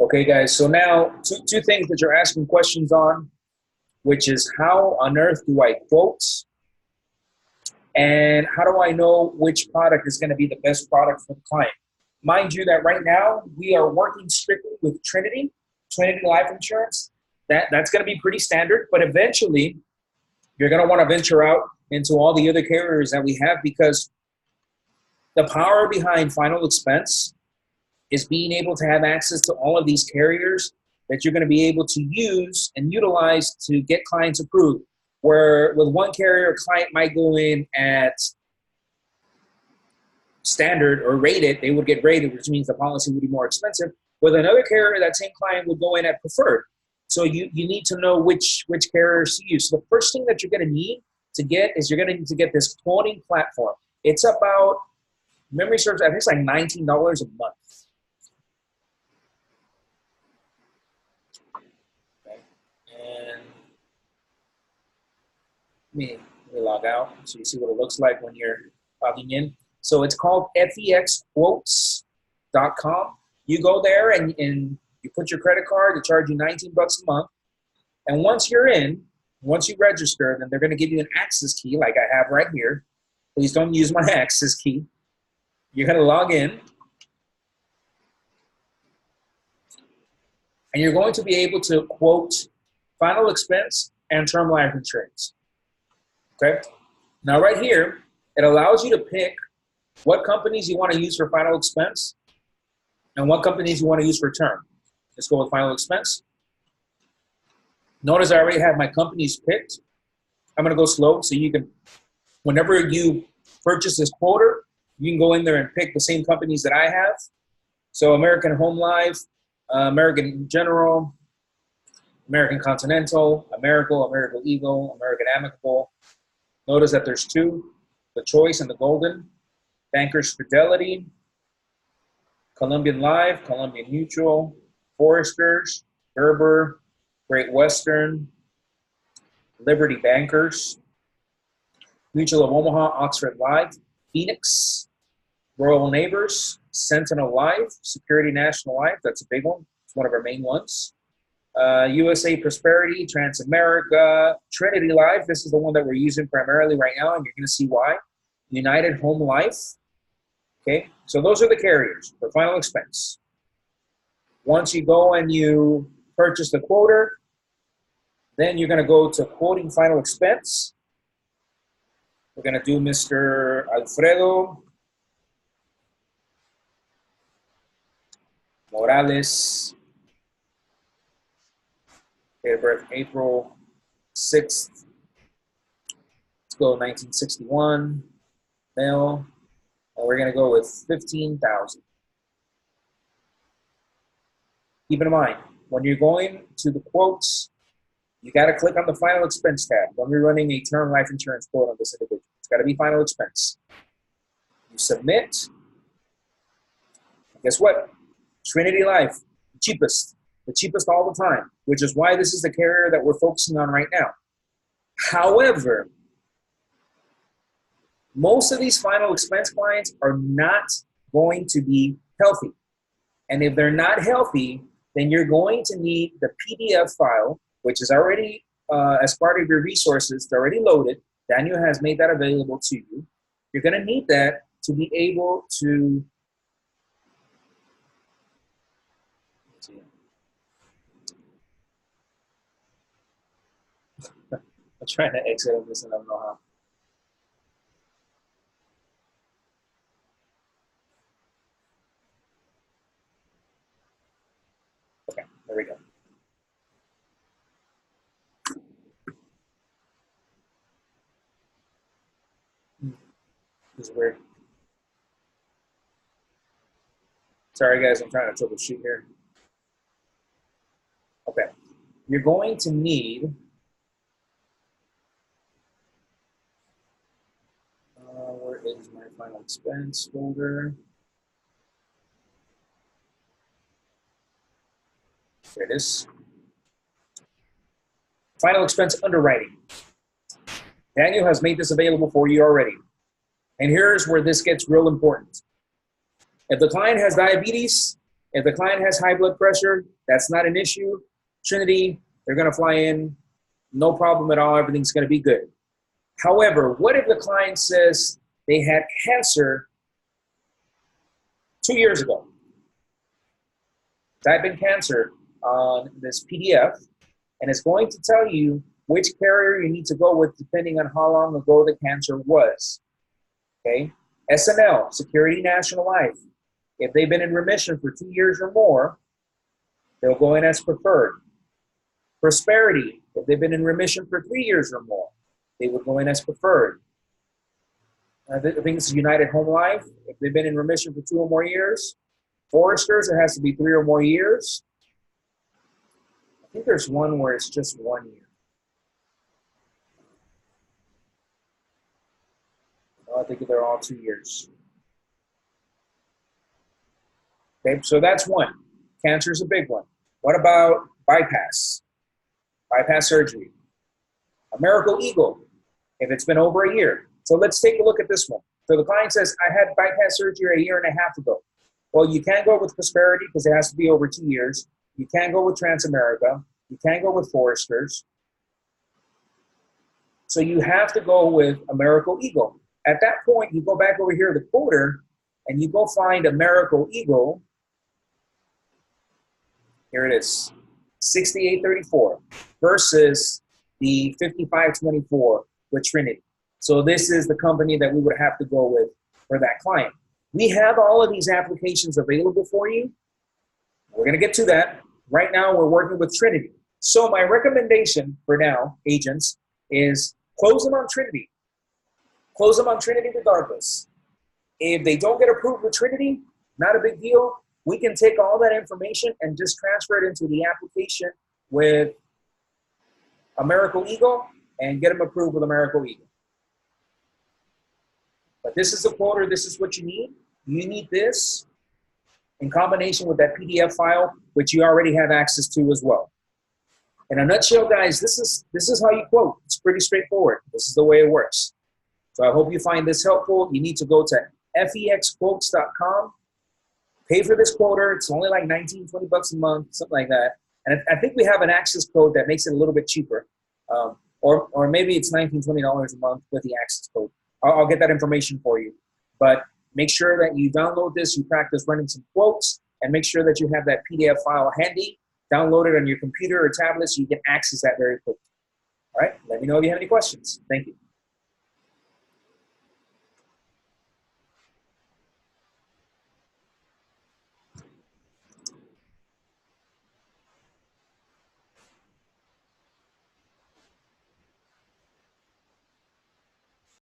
Okay, guys, so now two things that you're asking questions on, which is how on earth do I quote, and how do I know which product is going to be the best product for the client? Mind you that right now we are working strictly with Trinity Life Insurance. That's going to be pretty standard, but eventually you're going to want to venture out into all the other carriers that we have, because the power behind final expense is being able to have access to all of these carriers that you're going to be able to use and utilize to get clients approved. Where with one carrier, a client might go in at standard or rated, they would get rated, which means the policy would be more expensive. With another carrier, that same client would go in at preferred. So you need to know which carriers to use. So the first thing that you're going to need to get is you're going to need to get this quoting platform. It's about, memory serves, I think it's like $19 a month. Okay. And let me log out so you see what it looks like when you're logging in. So it's called fexquotes.com. You go there and you put your credit card, they charge you 19 bucks a month. And once you're in, once you register, then they're going to give you an access key like I have right here. Please don't use my access key. You're going to log in. And you're going to be able to quote final expense and term life insurance. Okay? Now right here, it allows you to pick what companies you want to use for final expense and what companies you want to use for term. Let's go with final expense. Notice I already have my companies picked. I'm going to go slow so you can, whenever you purchase this quoter, you can go in there and pick the same companies that I have. So American Home Life, American General, American Continental, American Eagle, American Amicable. Notice that there's two, the Choice and the Golden. Bankers Fidelity, Columbian Life, Columbian Mutual, Foresters, Gerber, Great Western, Liberty Bankers, Mutual of Omaha, Oxford Life, Phoenix, Royal Neighbors, Sentinel Life, Security National Life, that's a big one, it's one of our main ones. USA Prosperity, Transamerica, Trinity Life, this is the one that we're using primarily right now, and you're going to see why. United Home Life. Okay, so those are the carriers for final expense. Once you go and you purchase the quoter, then you're going to go to quoting final expense. We're going to do Mr. Alfredo Morales. Date of birth April 6th. Let's go 1961. Male. And we're going to go with 15,000. Keep in mind, when you're going to the quotes, you got to click on the final expense tab when we're running a term life insurance quote on this individual. It's got to be final expense. You submit. And guess what? Trinity Life, the cheapest all the time, which is why this is the carrier that we're focusing on right now. However, most of these final expense clients are not going to be healthy. And if they're not healthy, then you're going to need the PDF file, which is already, as part of your resources, it's already loaded. Daniel has made that available to you. You're going to need that to be able to I'm trying to exit this and I don't know how. Okay, there we go. This is weird. Sorry guys, I'm trying to troubleshoot here. Okay, you're going to need where is my final expense folder? There it is. Final expense underwriting. Daniel has made this available for you already. And here's where this gets real important. If the client has diabetes, If the client has high blood pressure, that's not an issue. Trinity, they're going to fly in, no problem at all. Everything's going to be good. However, what if the client says they had cancer 2 years ago? Type in cancer on this PDF, and it's going to tell you which carrier you need to go with depending on how long ago the cancer was. Okay? SNL, Security National Life. If they've been in remission for 2 years or more, they'll go in as preferred. Prosperity, if they've been in remission for 3 years or more, they would go in as preferred. I think it's United Home Life. If they've been in remission for 2 or more years. Foresters, it has to be 3 or more years. I think there's one where it's just 1 year. I think they're all 2 years. Okay, so that's one. Cancer is a big one. What about bypass? Bypass surgery. A Miracle Eagle, if it's been over a year. So let's take a look at this one. So the client says, I had bypass surgery a year and a half ago. Well, you can't go with Prosperity because it has to be over 2 years. You can't go with Transamerica. You can't go with Foresters. So you have to go with a Miracle Eagle. At that point, you go back over here to the quoter and you go find a Miracle Eagle. Here it is, $68.34 versus the $55.24 with Trinity. So this is the company that we would have to go with for that client. We have all of these applications available for you. We're going to get to that. Right now, we're working with Trinity. So my recommendation for now, agents, is close them on Trinity. Close them on Trinity regardless. If they don't get approved with Trinity, not a big deal. We can take all that information and just transfer it into the application with a Miracle Eagle and get them approved with a Miracle Eagle. But this is the quoter. This is what you need. You need this in combination with that PDF file, which you already have access to as well. In a nutshell, guys, this is how you quote. It's pretty straightforward. This is the way it works. So I hope you find this helpful. You need to go to fexquotes.com. Pay for this quoter. It's only like 19, 20 bucks a month, something like that. And I think we have an access code that makes it a little bit cheaper. Or maybe it's $19, $20 a month with the access code. I'll get that information for you. But make sure that you download this, you practice running some quotes, and make sure that you have that PDF file handy. Download it on your computer or tablet so you can access that very quickly. All right, let me know if you have any questions. Thank you.